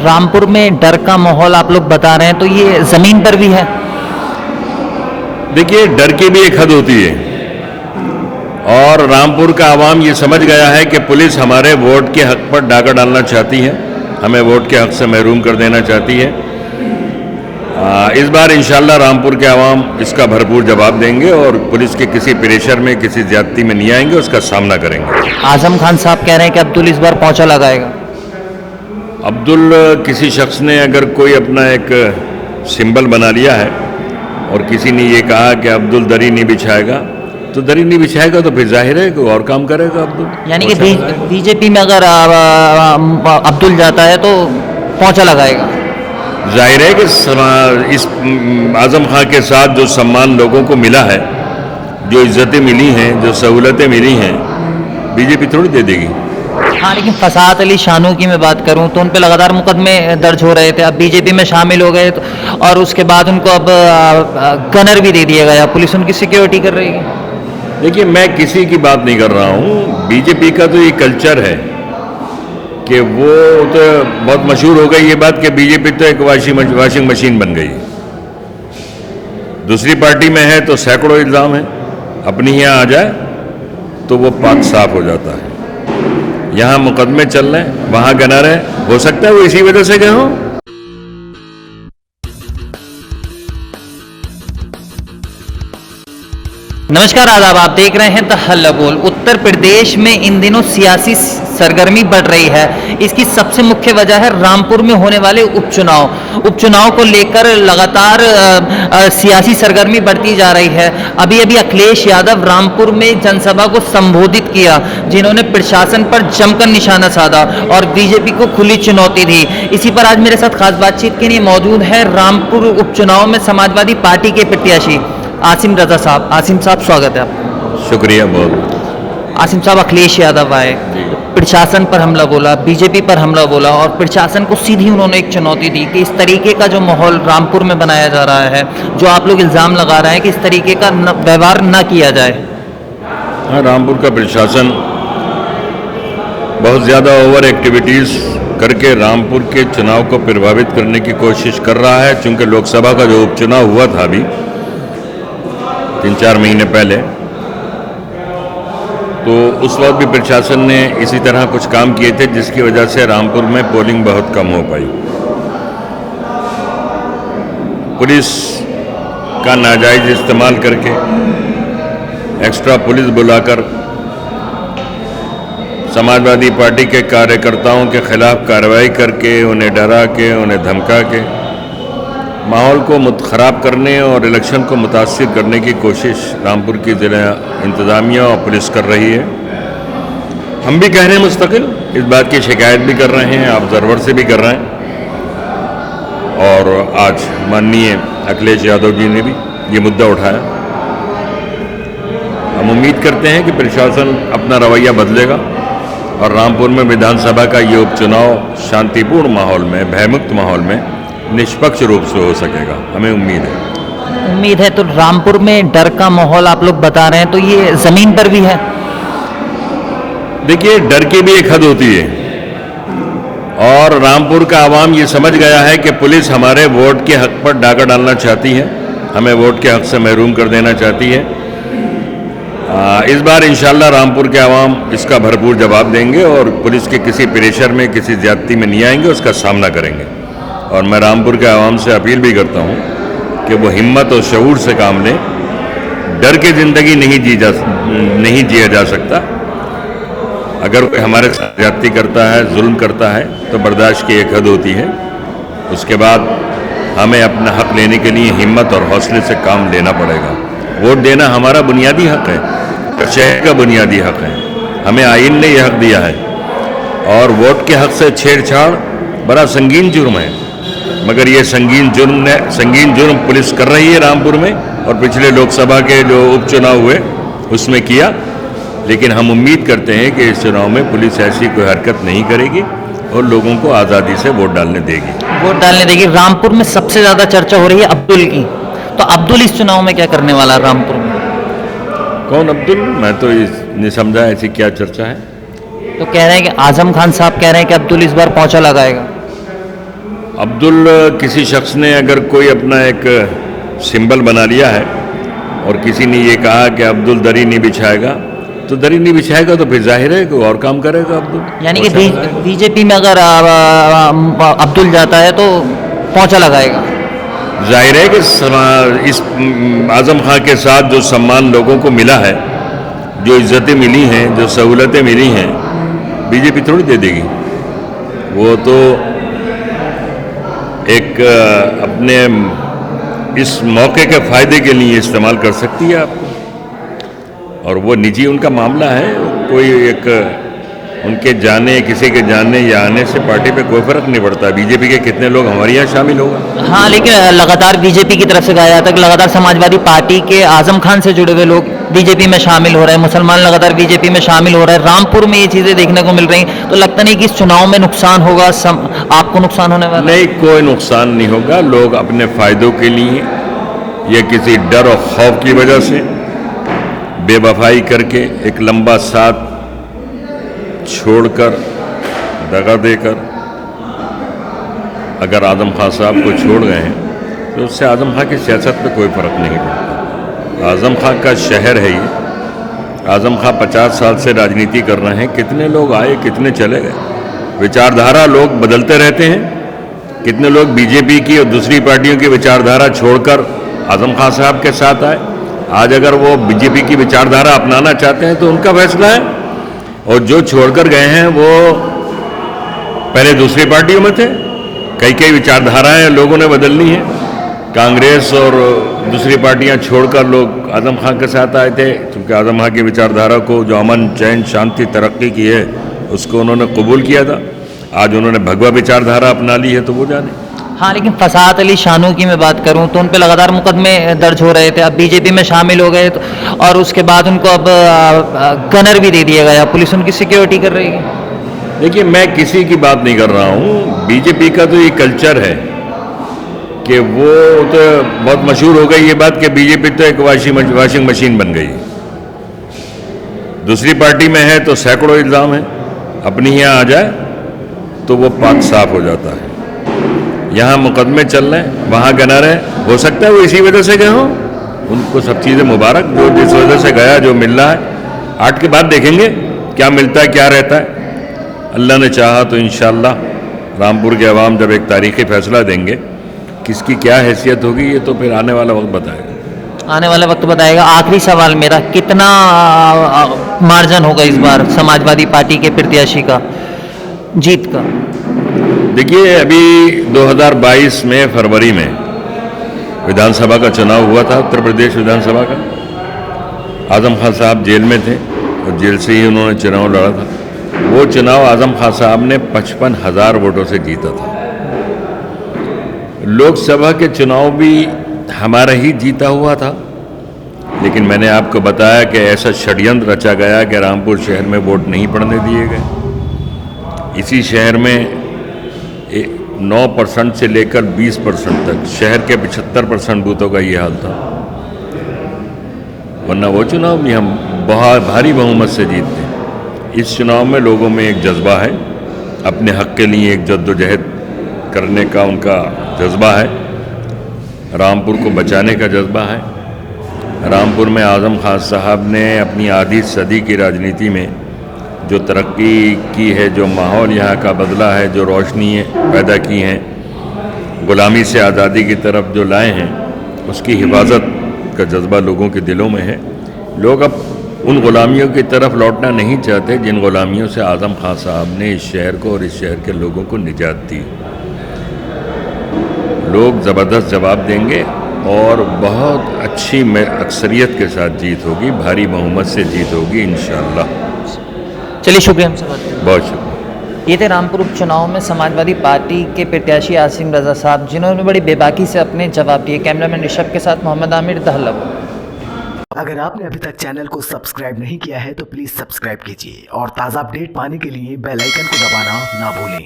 रामपुर में डर का माहौल आप लोग बता रहे हैं, तो ये जमीन पर भी है? देखिए, डर की भी एक हद होती है और रामपुर का आवाम ये समझ गया है कि पुलिस हमारे वोट के हक पर डाका डालना चाहती है, हमें वोट के हक से महरूम कर देना चाहती है। इस बार इंशाल्लाह रामपुर के आवाम इसका भरपूर जवाब देंगे और पुलिस के किसी प्रेशर में, किसी ज्यादती में नहीं आएंगे, उसका सामना करेंगे। आजम खान साहब कह रहे हैं कि अब्दुल इस बार पोंछा लगाएगा। अब्दुल किसी शख्स ने अगर कोई अपना एक सिंबल बना लिया है और किसी ने ये कहा कि अब्दुल दरी नहीं बिछाएगा, तो दरी नहीं बिछाएगा तो फिर जाहिर है कोई और काम करेगा अब्दुल। यानी कि बीजेपी में अगर अब्दुल जाता है तो पोंछा लगाएगा। जाहिर है कि इस आजम खां के साथ जो सम्मान लोगों को मिला है, जो इज्जतें मिली हैं, जो सहूलतें मिली हैं, बीजेपी थोड़ी दे देगी। हाँ, लेकिन फसाद अली शानू की मैं बात करूं तो उन पे लगातार मुकदमे दर्ज हो रहे थे, अब बीजेपी में शामिल हो गए तो, और उसके बाद उनको अब गनर भी दे दिया गया, पुलिस उनकी सिक्योरिटी कर रही है। देखिए, मैं किसी की बात नहीं कर रहा हूँ। बीजेपी का तो ये कल्चर है कि वो तो बहुत मशहूर हो गई ये बात कि बीजेपी तो एक वॉशिंग मशीन बन गई। दूसरी पार्टी में है तो सैकड़ों इल्ज़ाम है, अपनी यहाँ आ जाए तो वो पाक साफ हो जाता है। यहाँ मुकदमे चल रहे हैं, वहाँ गनर है, हो सकता है वो इसी वजह से गए हों। नमस्कार, आदाब, आप देख रहे हैं द हल्ला बोल। उत्तर प्रदेश में इन दिनों सियासी सरगर्मी बढ़ रही है। इसकी सबसे मुख्य वजह है रामपुर में होने वाले उपचुनाव को लेकर लगातार सियासी सरगर्मी बढ़ती जा रही है। अभी अभी अखिलेश यादव रामपुर में जनसभा को संबोधित किया, जिन्होंने प्रशासन पर जमकर निशाना साधा और बीजेपी को खुली चुनौती दी। इसी पर आज मेरे साथ खास बातचीत के लिए मौजूद है रामपुर उपचुनाव में समाजवादी पार्टी के प्रत्याशी आसिम रजा साहब। आसिम साहब, स्वागत है आपका। शुक्रिया बहुत। आसिम साहब, अखिलेश यादव आए, प्रशासन पर हमला बोला, बीजेपी पर हमला बोला और प्रशासन को सीधी उन्होंने एक चुनौती दी कि इस तरीके का जो माहौल रामपुर में बनाया जा रहा है, जो आप लोग इल्ज़ाम लगा रहे हैं कि इस तरीके का व्यवहार न किया जाए। हाँ, रामपुर का प्रशासन बहुत ज़्यादा ओवर एक्टिविटीज़ करके रामपुर के चुनाव को प्रभावित करने की कोशिश कर रहा है। चूँकि लोकसभा का जो उपचुनाव हुआ था अभी 3-4 महीने पहले, तो उस वक्त भी प्रशासन ने इसी तरह कुछ काम किए थे, जिसकी वजह से रामपुर में पोलिंग बहुत कम हो पाई। पुलिस का नाजायज इस्तेमाल करके, एक्स्ट्रा पुलिस बुलाकर समाजवादी पार्टी के कार्यकर्ताओं के खिलाफ कार्रवाई करके, उन्हें डरा के, उन्हें धमका के माहौल को ख़राब करने और इलेक्शन को मुतासिर करने की कोशिश रामपुर की ज़िला इंतज़ामिया और पुलिस कर रही है। हम भी कह रहे हैं, मुस्तकिल इस बात की शिकायत भी कर रहे हैं, ऑब्जर्वर से भी कर रहे हैं, और आज माननीय अखिलेश यादव जी ने भी ये मुद्दा उठाया। हम उम्मीद करते हैं कि प्रशासन अपना रवैया बदलेगा और रामपुर में विधानसभा का ये उपचुनाव शांतिपूर्ण माहौल में, भयमुक्त माहौल में, निष्पक्ष रूप से हो सकेगा, हमें उम्मीद है। तो रामपुर में डर का माहौल आप लोग बता रहे हैं, तो ये जमीन पर भी है? देखिए, डर की भी एक हद होती है और रामपुर का आवाम ये समझ गया है कि पुलिस हमारे वोट के हक पर डाका डालना चाहती है, हमें वोट के हक से महरूम कर देना चाहती है। इस बार इंशाल्लाह रामपुर के आवाम इसका भरपूर जवाब देंगे और पुलिस के किसी प्रेशर में, किसी ज्यादती में नहीं आएंगे, उसका सामना करेंगे। और मैं रामपुर के आवाम से अपील भी करता हूँ कि वो हिम्मत और शऊर से काम लें। डर के ज़िंदगी नहीं जिया जा सकता। अगर कोई हमारे साथ ज्यादती करता है, जुल्म करता है, तो बर्दाश्त की एक हद होती है। उसके बाद हमें अपना हक लेने के लिए हिम्मत और हौसले से काम लेना पड़ेगा। वोट देना हमारा बुनियादी हक है, शहर का बुनियादी हक है, हमें आईन ने यह हक दिया है। और वोट के हक से छेड़छाड़ बड़ा संगीन जुर्म है, मगर ये संगीन जुर्म पुलिस कर रही है रामपुर में, और पिछले लोकसभा के जो उपचुनाव हुए उसमें किया। लेकिन हम उम्मीद करते हैं कि इस चुनाव में पुलिस ऐसी कोई हरकत नहीं करेगी और लोगों को आज़ादी से वोट डालने देगी। रामपुर में सबसे ज़्यादा चर्चा हो रही है अब्दुल की, तो अब्दुल इस चुनाव में क्या करने वाला है रामपुर में? कौन अब्दुल? मैं तो नहीं समझा ऐसी क्या चर्चा है। तो कह रहे हैं कि आजम खान साहब कह रहे हैं कि अब्दुल इस बार पोंछा लगाएगा। अब्दुल किसी शख्स ने अगर कोई अपना एक सिंबल बना लिया है और किसी ने ये कहा कि अब्दुल दरी नहीं बिछाएगा, तो दरी नहीं बिछाएगा तो फिर जाहिर है कोई और काम करेगा अब्दुल। यानी कि बीजेपी में अगर अब्दुल जाता है तो पोंछा लगाएगा। जाहिर है कि इस आज़म खां के साथ जो सम्मान लोगों को मिला है, जो इज्जतें मिली हैं, जो सहूलतें मिली हैं, बीजेपी थोड़ी दे देगी। वो तो एक अपने इस मौके के फ़ायदे के लिए इस्तेमाल कर सकती है आपको, और वो निजी उनका मामला है। कोई एक उनके जाने, किसी के जाने या आने से पार्टी पे कोई फर्क नहीं पड़ता। बीजेपी के कितने लोग हमारे यहाँ शामिल होगा। हाँ, लेकिन लगातार बीजेपी की तरफ से कहा जाता है कि लगातार समाजवादी पार्टी के आजम खान से जुड़े हुए लोग बीजेपी में शामिल हो रहे हैं, मुसलमान लगातार बीजेपी में शामिल हो रहे हैं। रामपुर में ये चीज़ें देखने को मिल रही हैं, तो लगता नहीं कि इस चुनाव में नुकसान होगा, आपको नुकसान होने वाला? नहीं, कोई नुकसान नहीं होगा। लोग अपने फ़ायदों के लिए या किसी डर और खौफ की वजह से बेवफाई करके एक लंबा साथ छोड़कर, दगा देकर अगर आज़म खां साहब को छोड़ गए हैं तो उससे आज़म खां की सियासत पे कोई फ़र्क नहीं पड़ता। आज़म खां का शहर है ये। आज़म खां 50 साल से राजनीति कर रहे हैं। कितने लोग आए, कितने चले गए। विचारधारा लोग बदलते रहते हैं। कितने लोग बीजेपी की और दूसरी पार्टियों की विचारधारा छोड़कर आज़म खां साहब के साथ आए। आज अगर वो बीजेपी की विचारधारा अपनाना चाहते हैं तो उनका फैसला है, और जो छोड़कर गए हैं वो पहले दूसरी पार्टियों में थे। कई कई विचारधाराएं लोगों ने बदलनी है। कांग्रेस और दूसरी पार्टियां छोड़कर लोग आज़म खां के साथ आए थे, क्योंकि आज़म खां की विचारधारा को, जो अमन, चैन, शांति, तरक्की की है, उसको उन्होंने कबूल किया था। आज उन्होंने भगवा विचारधारा अपना ली है, तो वो जाने। हाँ, लेकिन फसाद अली शानू की मैं बात करूं तो उन पे लगातार मुकदमे दर्ज हो रहे थे। अब बीजेपी में शामिल हो गए तो, और उसके बाद उनको अब गनर भी दे दिया गया। पुलिस उनकी सिक्योरिटी कर रही है। देखिए, मैं किसी की बात नहीं कर रहा हूँ। बीजेपी का तो ये कल्चर है कि वो तो बहुत मशहूर हो गई ये बात कि बीजेपी तो एक वॉशिंग मशीन बन गई। दूसरी पार्टी में है तो सैकड़ों इल्ज़ाम है, अपनी यहाँ आ जाए तो वो पाक साफ हो जाता है। यहाँ मुकदमे चल रहे हैं, वहाँ गनर है। हो सकता है वो इसी वजह से गए हों। उनको सब चीज़ें मुबारक, जो जिस वजह से गया, जो मिल रहा है। 8 के बाद देखेंगे क्या मिलता है, क्या रहता है। अल्लाह ने चाहा तो इंशाअल्लाह रामपुर के अवाम जब एक तारीखी फैसला देंगे, किसकी क्या हैसियत होगी, ये तो फिर आने वाला वक्त बताएगा। आने वाला वक्त बताएगा। आखिरी सवाल मेरा, कितना मार्जिन होगा इस बार समाजवादी पार्टी के प्रत्याशी का जीत का? देखिए, अभी 2022 में फरवरी में विधानसभा का चुनाव हुआ था, उत्तर प्रदेश विधानसभा का। आज़म खां साहब जेल में थे और जेल से ही उन्होंने चुनाव लड़ा था। वो चुनाव आज़म खां साहब ने 55,000 वोटों से जीता था। लोकसभा के चुनाव भी हमारा ही जीता हुआ था, लेकिन मैंने आपको बताया कि ऐसा षड्यंत्र रचा गया कि रामपुर शहर में वोट नहीं पड़ने दिए गए। इसी शहर में 9% से लेकर 20% तक शहर के 75% बूथों का ये हाल था। वरना वो चुनाव भी हम बहुत भारी बहुमत से जीतते। इस चुनाव में लोगों में एक जज्बा है, अपने हक के लिए एक जद्दोजहद करने का उनका जज्बा है, रामपुर को बचाने का जज्बा है। रामपुर में आज़म खान साहब ने अपनी आधी सदी की राजनीति में जो तरक्की की है, जो माहौल यहाँ का बदला है, जो रोशनी पैदा की हैं, ग़ुलामी से आज़ादी की तरफ जो लाए हैं, उसकी हिफाजत का जज्बा लोगों के दिलों में है। लोग अब उन ग़ुलामियों की तरफ लौटना नहीं चाहते जिन ग़ुलामियों से आज़म खान साहब ने इस शहर को और इस शहर के लोगों को निजात दी। लोग ज़बरदस्त जवाब देंगे और बहुत अच्छी अक्सरियत के साथ जीत होगी, भारी बहुमत से जीत होगी इंशाअल्लाह। चलिए, शुक्रिया हमसे बात करने। बहुत शुक्रिया। ये थे रामपुर उपचुनाव में समाजवादी पार्टी के प्रत्याशी आसिम रज़ा साहब, जिन्होंने बड़ी बेबाकी से अपने जवाब दिए। कैमरामैन ऋषभ के साथ मोहम्मद आमिर, दहलब। अगर आपने अभी तक चैनल को सब्सक्राइब नहीं किया है तो प्लीज़ सब्सक्राइब कीजिए और ताज़ा अपडेट पाने के लिए बेल आइकन को दबाना ना भूलें।